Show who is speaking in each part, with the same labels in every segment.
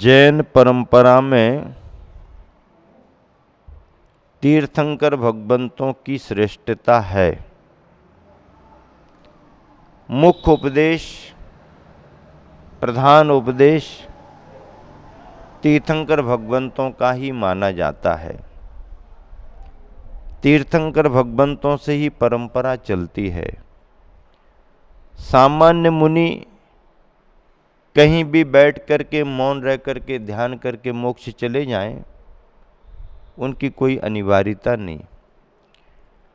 Speaker 1: जैन परंपरा में तीर्थंकर भगवंतों की श्रेष्ठता है। मुख्य उपदेश, प्रधान उपदेश तीर्थंकर भगवंतों का ही माना जाता है। तीर्थंकर भगवंतों से ही परंपरा चलती है। सामान्य मुनि कहीं भी बैठ करके मौन रह करके ध्यान करके मोक्ष चले जाएं, उनकी कोई अनिवार्यता नहीं।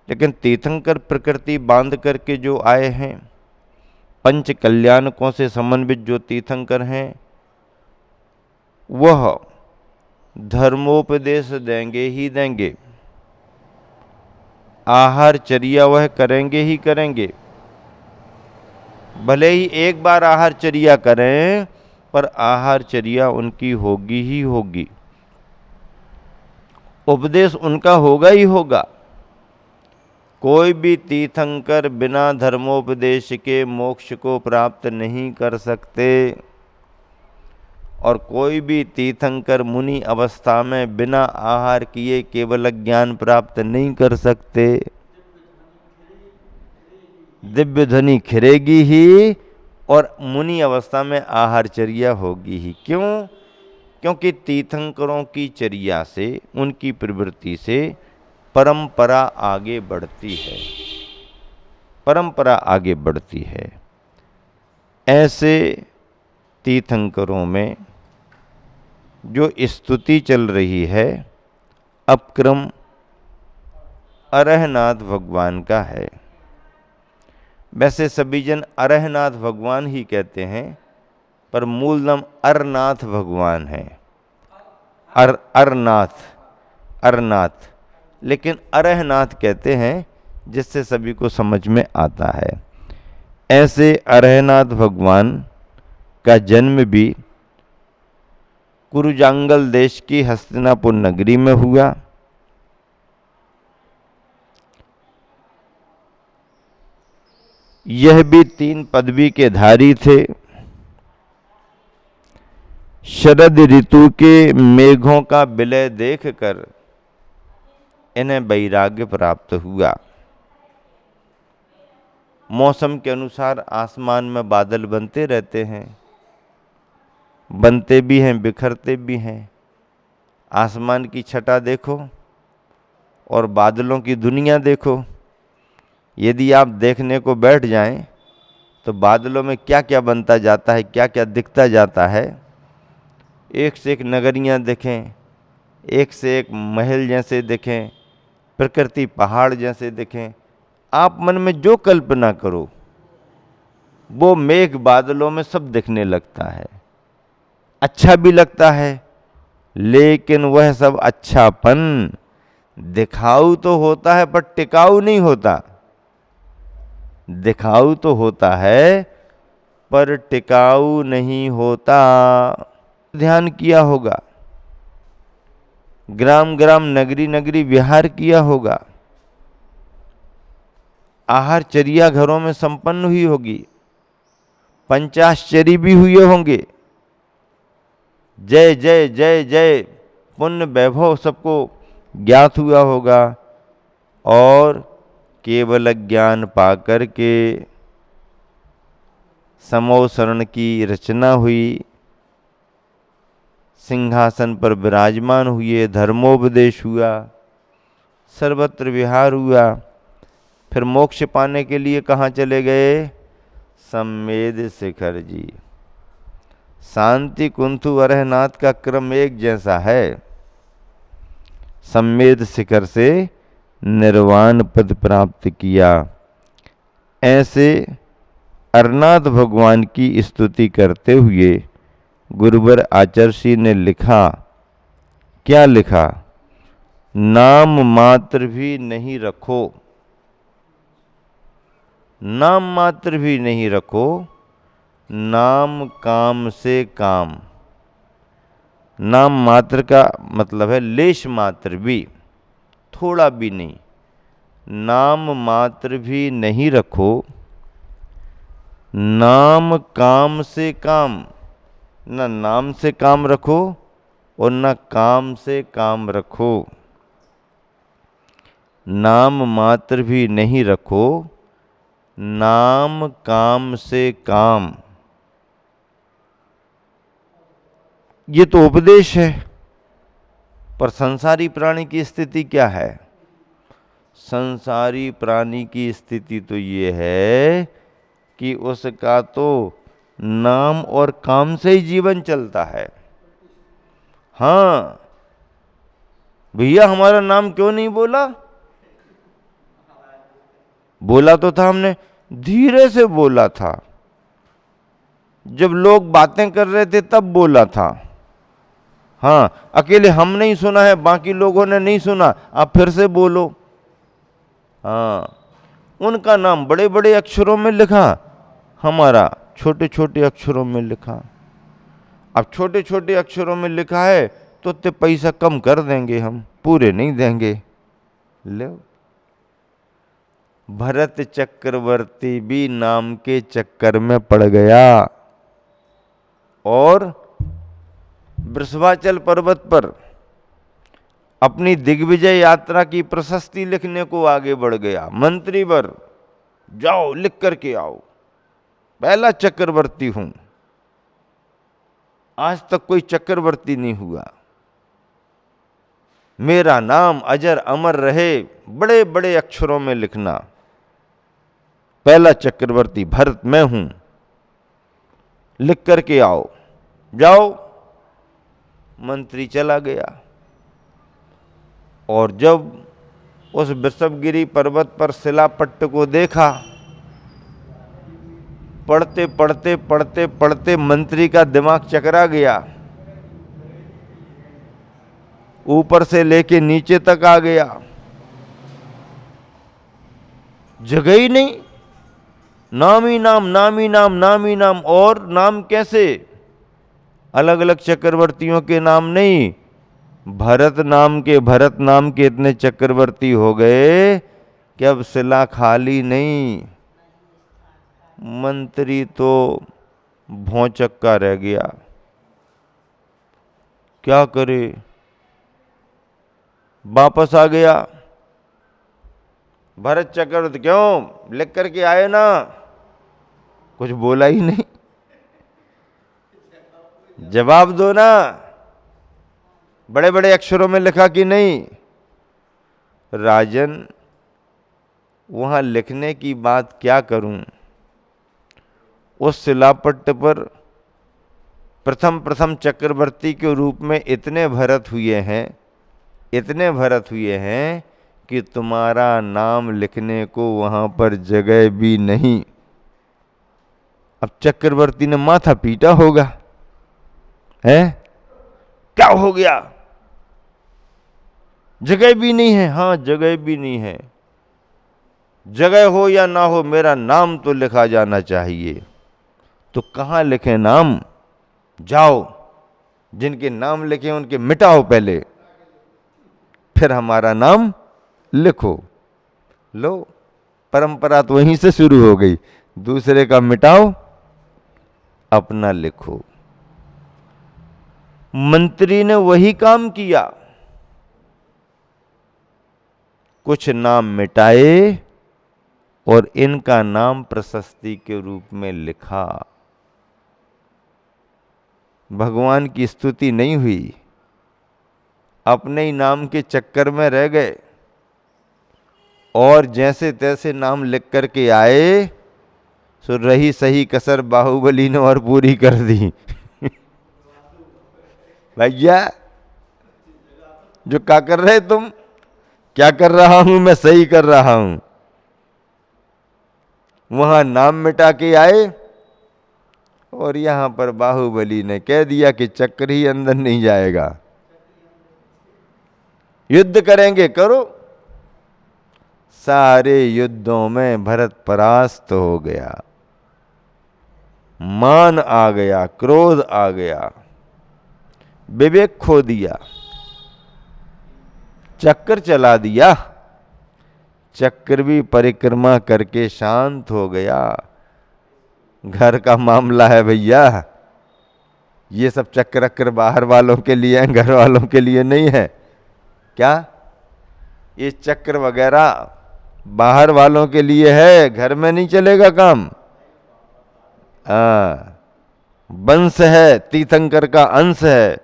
Speaker 1: लेकिन तीर्थंकर प्रकृति बांध करके जो आए हैं, पंच कल्याणकों से समन्वित जो तीर्थंकर हैं, वह धर्मोपदेश देंगे ही देंगे, आहार चर्या वह करेंगे ही करेंगे। भले ही एक बार आहार चर्या करें, पर आहार चर्या उनकी होगी ही होगी, उपदेश उनका होगा ही होगा। कोई भी तीर्थंकर बिना धर्मोपदेश के मोक्ष को प्राप्त नहीं कर सकते, और कोई भी तीर्थंकर मुनि अवस्था में बिना आहार किए केवल ज्ञान प्राप्त नहीं कर सकते। दिव्य ध्वनि खिरेगी ही और मुनि अवस्था में आहारचर्या होगी ही। क्यों? क्योंकि तीर्थंकरों की चर्या से, उनकी प्रवृत्ति से परंपरा आगे बढ़ती है, परंपरा आगे बढ़ती है। ऐसे तीर्थंकरों में जो स्तुति चल रही है, अपक्रम अरहनाथ भगवान का है। वैसे सभी जन अरहनाथ भगवान ही कहते हैं, पर मूल नाम अरनाथ भगवान है। अरनाथ, लेकिन अरहनाथ कहते हैं, जिससे सभी को समझ में आता है। ऐसे अरहनाथ भगवान का जन्म भी कुरुजांगल देश की हस्तिनापुर नगरी में हुआ। यह भी 3 पदवी के धारी थे। शरद ऋतु के मेघों का विलय देखकर इन्हें वैराग्य प्राप्त हुआ। मौसम के अनुसार आसमान में बादल बनते रहते हैं, बनते भी हैं, बिखरते भी हैं। आसमान की छटा देखो और बादलों की दुनिया देखो। यदि आप देखने को बैठ जाएं, तो बादलों में क्या क्या बनता जाता है, क्या क्या दिखता जाता है। एक से एक नगरियां दिखें, एक से एक महल जैसे दिखें, प्रकृति पहाड़ जैसे दिखें। आप मन में जो कल्पना करो, वो मेघ बादलों में सब दिखने लगता है। अच्छा भी लगता है, लेकिन वह सब अच्छापन दिखाऊ तो होता है, पर टिकाऊ नहीं होता। दिखाऊ तो होता है, पर टिकाऊ नहीं होता। ध्यान किया होगा, ग्राम ग्राम नगरी नगरी विहार किया होगा, आहार चर्या घरों में संपन्न हुई होगी, पंचाश्चरी भी हुए होंगे। जय जय जय जय पुण्य वैभव सबको ज्ञात हुआ होगा, और केवल ज्ञान पाकर के समोसरण की रचना हुई, सिंहासन पर विराजमान हुए, धर्मोपदेश हुआ, सर्वत्र विहार हुआ। फिर मोक्ष पाने के लिए कहाँ चले गए? सम्मेद शिखर जी। शांति कुंथु अरहनाथ का क्रम एक जैसा है। सम्मेद शिखर से निर्वाण पद प्राप्त किया। ऐसे अरनाथ भगवान की स्तुति करते हुए गुरुवर आचार्य ने लिखा, क्या लिखा? नाम मात्र भी नहीं रखो, नाम मात्र भी नहीं रखो, नाम काम से काम। नाम मात्र का मतलब है लेश मात्र भी, थोड़ा भी नहीं। नाम मात्र भी नहीं रखो, नाम काम से काम। न नाम से काम रखो और न काम से काम रखो। नाम मात्र भी नहीं रखो, नाम काम से काम। ये तो उपदेश है। पर संसारी प्राणी की स्थिति क्या है? संसारी प्राणी की स्थिति तो ये है कि उसका तो नाम और काम से ही जीवन चलता है। हाँ भैया, हमारा नाम क्यों नहीं बोला? बोला तो था हमने, धीरे से बोला था। जब लोग बातें कर रहे थे तब बोला था। हाँ, अकेले हम नहीं सुना है, बाकी लोगों ने नहीं सुना, आप फिर से बोलो। हाँ, उनका नाम बड़े बड़े अक्षरों में लिखा, हमारा छोटे छोटे अक्षरों में लिखा। अब छोटे छोटे अक्षरों में लिखा है तो ते पैसा कम कर देंगे, हम पूरे नहीं देंगे। ले, भरत चक्रवर्ती भी नाम के चक्कर में पड़ गया और वृषभाचल पर्वत पर अपनी दिग्विजय यात्रा की प्रशस्ति लिखने को आगे बढ़ गया। मंत्रीवर, जाओ लिख करके आओ, पहला चक्रवर्ती हूं। आज तक कोई चक्रवर्ती नहीं हुआ। मेरा नाम अजर अमर रहे, बड़े बड़े अक्षरों में लिखना। पहला चक्रवर्ती भरत मैं हूं, लिख करके आओ। जाओ। मंत्री चला गया और जब उस वृषभगिरी पर्वत पर शिलापट्ट को देखा, पढ़ते पढ़ते पढ़ते पढ़ते मंत्री का दिमाग चकरा गया। ऊपर से लेके नीचे तक आ गया, जगह ही नहीं। नाम ही नाम, नाम ही नाम, नाम ही नाम। और नाम कैसे? अलग अलग चक्रवर्तियों के नाम नहीं, भरत नाम के इतने चक्रवर्ती हो गए कि अब शिला खाली नहीं। मंत्री तो भौचक्का रह गया, क्या करे? वापस आ गया। भरत चक्रवर्ती, क्यों लिख करके आए ना? कुछ बोला ही नहीं। जवाब दो ना, बड़े बड़े अक्षरों में लिखा कि नहीं? राजन, वहां लिखने की बात क्या करूं? उस शिलापट्ट पर प्रथम प्रथम चक्रवर्ती के रूप में इतने भरत हुए हैं, इतने भरत हुए हैं कि तुम्हारा नाम लिखने को वहां पर जगह भी नहीं। अब चक्रवर्ती ने माथा पीटा होगा, है? क्या हो गया? जगह भी नहीं है। हाँ, जगह भी नहीं है। जगह हो या ना हो, मेरा नाम तो लिखा जाना चाहिए। तो कहां लिखे नाम? जाओ, जिनके नाम लिखे उनके मिटाओ पहले, फिर हमारा नाम लिखो। लो, परंपरा तो वहीं से शुरू हो गई। दूसरे का मिटाओ, अपना लिखो। मंत्री ने वही काम किया। कुछ नाम मिटाए और इनका नाम प्रशस्ति के रूप में लिखा। भगवान की स्तुति नहीं हुई, अपने ही नाम के चक्कर में रह गए और जैसे तैसे नाम लिख करके आए, सो रही सही कसर बाहुबली ने और पूरी कर दी। भैया, जो क्या कर रहे तुम? क्या कर रहा हूं मैं? सही कर रहा हूं। वहां नाम मिटा के आए और यहां पर बाहुबली ने कह दिया कि चक्र ही अंदर नहीं जाएगा। युद्ध करेंगे, करो। सारे युद्धों में भरत परास्त हो गया। मान आ गया, क्रोध आ गया, विवेक खो दिया, चक्कर चला दिया। चक्र भी परिक्रमा करके शांत हो गया। घर का मामला है भैया, ये सब चक्र अक्र बाहर वालों के लिए हैं, घर वालों के लिए नहीं है। क्या ये चक्र वगैरह बाहर वालों के लिए है, घर में नहीं चलेगा काम। वंश है, तीर्थंकर का अंश है।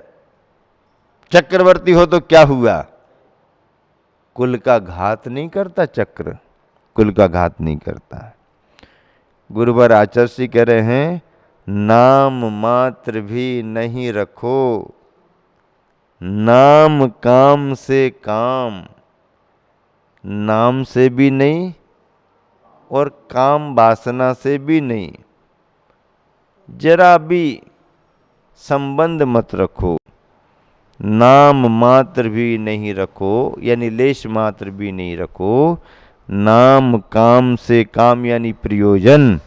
Speaker 1: चक्रवर्ती हो तो क्या हुआ, कुल का घात नहीं करता चक्र, कुल का घात नहीं करता। गुरुवर आचार्य जी कह रहे हैं, नाम मात्र भी नहीं रखो, नाम काम से काम, नाम से भी नहीं और काम वासना से भी नहीं, जरा भी संबंध मत रखो। नाम मात्र भी नहीं रखो, यानी लेश मात्र भी नहीं रखो। नाम काम से काम यानी प्रयोजन,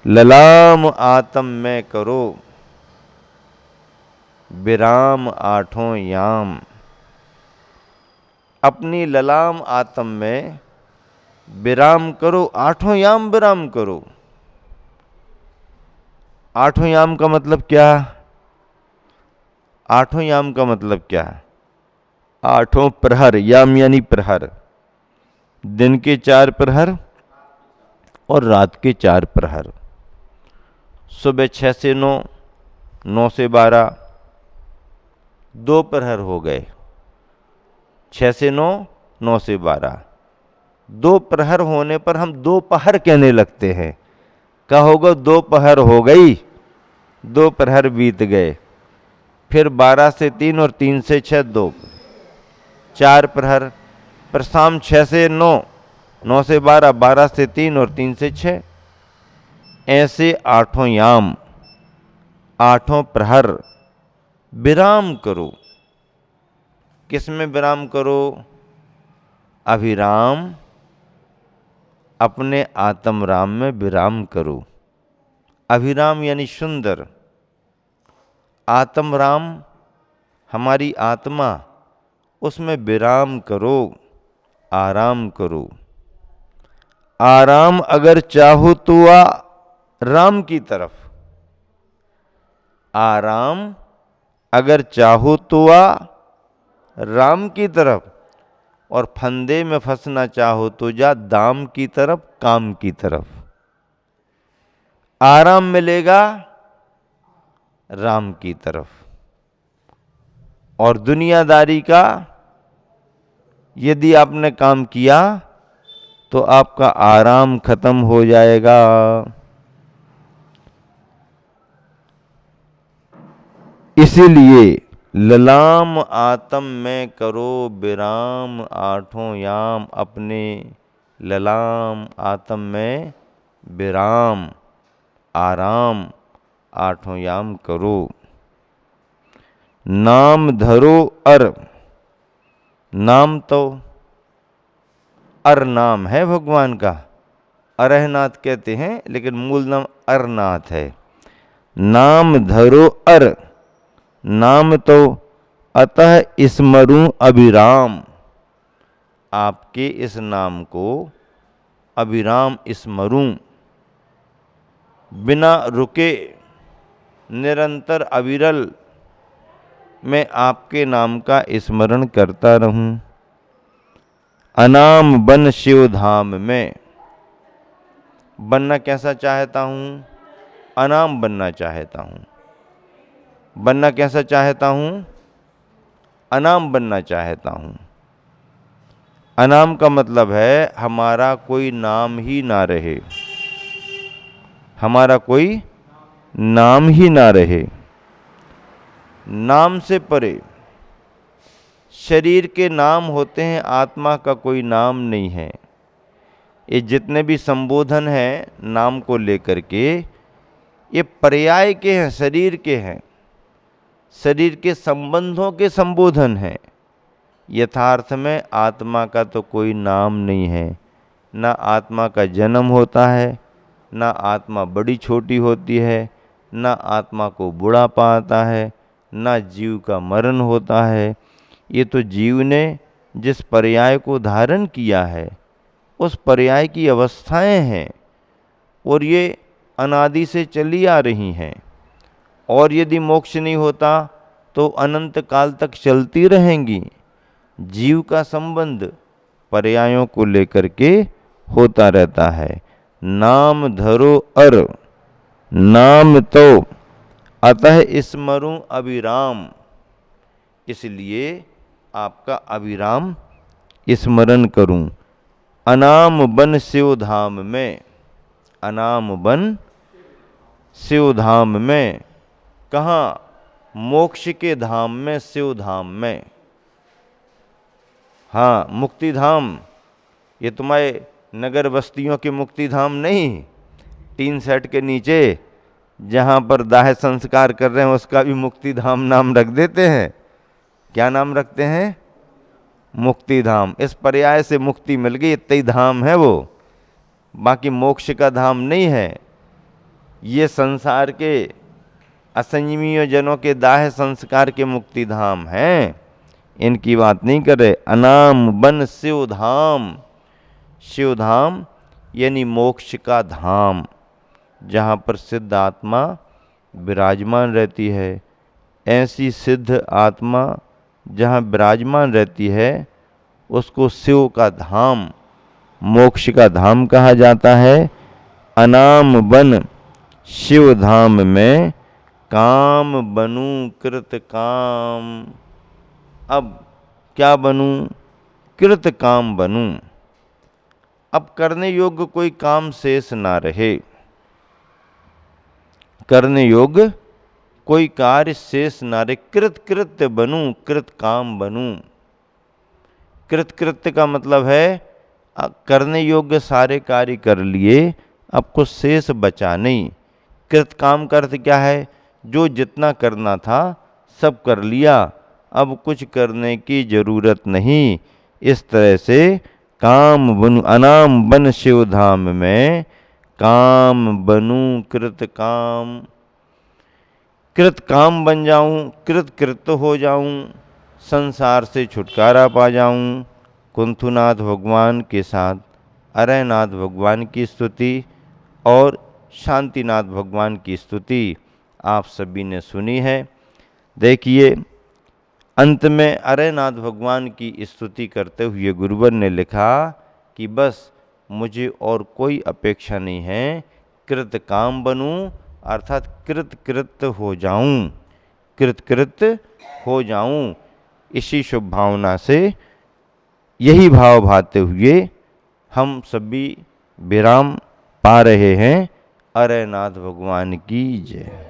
Speaker 1: ललाम आत्म में करो, विराम आठों याम। अपनी ललाम आत्म में विराम करो, आठों याम विराम करो। आठों याम का मतलब क्या, आठों याम का मतलब क्या है? आठों प्रहर, याम यानी प्रहर, दिन के 4 प्रहर और रात के 4 प्रहर। सुबह 6 से 9, 9 से 12, 2 प्रहर हो गए। 6 से 9, 9 से 12, 2 प्रहर होने पर हम 2 पहर कहने लगते हैं। कहोगे 2 पहर हो गई, 2 प्रहर बीत गए। फिर 12 से 3 और 3 से 6, 2, 4 प्रहर। पर शाम 6 से 9, 9 से 12, 12 से 3 और 3 से 6, ऐसे आठों याम, आठों प्रहर विराम करो। किसमें विराम करो? अभिराम, अपने आत्म राम में विराम करो। अभिराम यानी सुंदर, आत्म राम हमारी आत्मा, उसमें विराम करो, आराम करो। आराम अगर चाहो तो आ राम की तरफ, आराम अगर चाहो तो आ राम की तरफ, और फंदे में फंसना चाहो तो जा दाम की तरफ, काम की तरफ। आराम मिलेगा राम की तरफ, और दुनियादारी का यदि आपने काम किया तो आपका आराम खत्म हो जाएगा। इसीलिए ललाम आत्म में करो विराम आठों याम, अपने ललाम आत्म में विराम आराम आठों याम करो। नाम धरो अर, नाम तो अर नाम है भगवान का, अरहनाथ कहते हैं, लेकिन मूल नाम अरनाथ है। नाम धरो अर, नाम तो अतः स्मरूं अभिराम, आपके इस नाम को अभिराम स्मरूं, बिना रुके निरंतर अविरल मैं आपके नाम का स्मरण करता रहूं। अनाम बन शिव धाम में, बनना कैसा चाहता हूँ? अनाम बनना चाहता हूँ। बनना कैसा चाहता हूँ? अनाम बनना चाहता हूँ। अनाम का मतलब है हमारा कोई नाम ही ना रहे, हमारा कोई नाम ही ना रहे। नाम से परे शरीर के नाम होते हैं, आत्मा का कोई नाम नहीं है। ये जितने भी संबोधन हैं नाम को लेकर के, ये पर्याय के हैं, शरीर के हैं, शरीर के संबंधों के संबोधन हैं। यथार्थ में आत्मा का तो कोई नाम नहीं है। ना आत्मा का जन्म होता है, ना आत्मा बड़ी छोटी होती है, ना आत्मा को बुढ़ापा आता है, ना जीव का मरण होता है। ये तो जीव ने जिस पर्याय को धारण किया है उस पर्याय की अवस्थाएं हैं, और ये अनादि से चली आ रही हैं। और यदि मोक्ष नहीं होता तो अनंत काल तक चलती रहेंगी। जीव का संबंध पर्यायों को लेकर के होता रहता है। नाम धरो अर नाम तो अतः स्मरूं अविराम, इसलिए आपका अविराम स्मरण करूं। अनाम बन शिव धाम में, अनाम बन शिव धाम में, कहाँ? मोक्ष के धाम में, शिव धाम में। हाँ, मुक्ति धाम, ये तुम्हारे नगर बस्तियों के मुक्ति धाम नहीं, टीन सेट के नीचे जहाँ पर दाह संस्कार कर रहे हैं उसका भी मुक्ति धाम नाम रख देते हैं। क्या नाम रखते हैं? मुक्ति धाम। इस पर्याय से मुक्ति मिल गई, इतना ही धाम है वो, बाकी मोक्ष का धाम नहीं है। ये संसार के असंयमी जनों के दाह संस्कार के मुक्ति धाम हैं, इनकी बात नहीं कर रहे। अनाम बन शिव धाम, शिव धाम यानी मोक्ष का धाम, जहाँ पर सिद्ध आत्मा विराजमान रहती है। ऐसी सिद्ध आत्मा जहाँ विराजमान रहती है उसको शिव का धाम, मोक्ष का धाम कहा जाता है। अनाम बन शिव धाम में काम बनूं कृत काम। अब क्या बनूं? कृत काम बनूं। अब करने योग्य कोई काम शेष ना रहे, करने योग्य कोई कार्य शेष ना रहे। कृत कृत्य बनूं, कृत काम बनूं। कृत कृत्य का मतलब है करने योग्य सारे कार्य कर लिए, अब कुछ शेष बचा नहीं। कृत काम का अर्थ क्या है? जो जितना करना था सब कर लिया, अब कुछ करने की जरूरत नहीं। इस तरह से काम बनूं, अनाम बन शिव धाम में काम बनूं कृत काम, कृत काम बन जाऊं, कृत कृत्य हो जाऊं, संसार से छुटकारा पा जाऊं। कुंथुनाथ भगवान के साथ अरयनाथ भगवान की स्तुति और शांतिनाथ भगवान की स्तुति आप सभी ने सुनी है। देखिए, अंत में अरयनाथ भगवान की स्तुति करते हुए गुरुवर ने लिखा कि बस मुझे और कोई अपेक्षा नहीं है, कृत काम बनूं अर्थात कृत कृत्य हो जाऊं, कृत कृत्य हो जाऊं। इसी शुभ भावना से, यही भाव भाते हुए हम सभी विराम पा रहे हैं। अरयनाथ भगवान की जय।